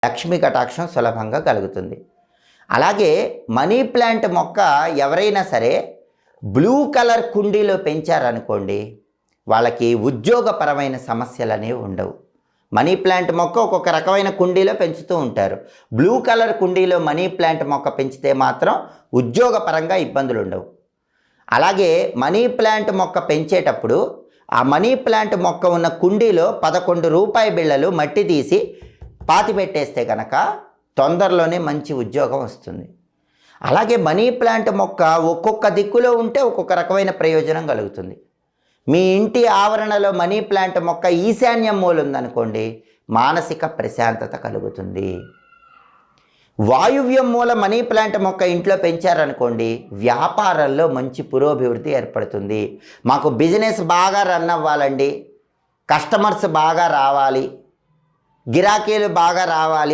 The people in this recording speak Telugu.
లక్ష్మీ కటాక్షం సులభంగా కలుగుతుంది. అలాగే మనీ ప్లాంట్ మొక్క ఎవరైనా సరే బ్లూ కలర్ కుండీలో పెంచారనుకోండి, వాళ్ళకి ఉద్యోగపరమైన సమస్యలు అనేవి ఉండవు. మనీ ప్లాంట్ మొక్క ఒక్కొక్క రకమైన కుండీలో పెంచుతూ ఉంటారు. బ్లూ కలర్ కుండీలో మనీ ప్లాంట్ మొక్క పెంచితే మాత్రం ఉద్యోగపరంగా ఇబ్బందులు ఉండవు. అలాగే మనీ ప్లాంట్ మొక్క పెంచేటప్పుడు ఆ మనీ ప్లాంట్ మొక్క ఉన్న కుండీలో 11 రూపాయి బిళ్ళలు మట్టి తీసి పాతి పెట్టేస్తే కనుక తొందరలోనే మంచి ఉద్యోగం వస్తుంది. అలాగే మనీ ప్లాంట్ మొక్క ఒక్కొక్క దిక్కులో ఉంటే ఒక్కొక్క రకమైన ప్రయోజనం కలుగుతుంది. మీ ఇంటి ఆవరణలో మనీ ప్లాంట్ మొక్క ఈశాన్యం మూల ఉందనుకోండి, మానసిక ప్రశాంతత కలుగుతుంది. వాయువ్యం మూల మనీ ప్లాంట్ మొక్క ఇంట్లో పెంచారనుకోండి, వ్యాపారంలో మంచి పురోభివృద్ధి ఏర్పడుతుంది. మాకు బిజినెస్ బాగా రన్ అవ్వాలండి, కస్టమర్స్ బాగా రావాలి, గిరాకీలు బాగా రావాలి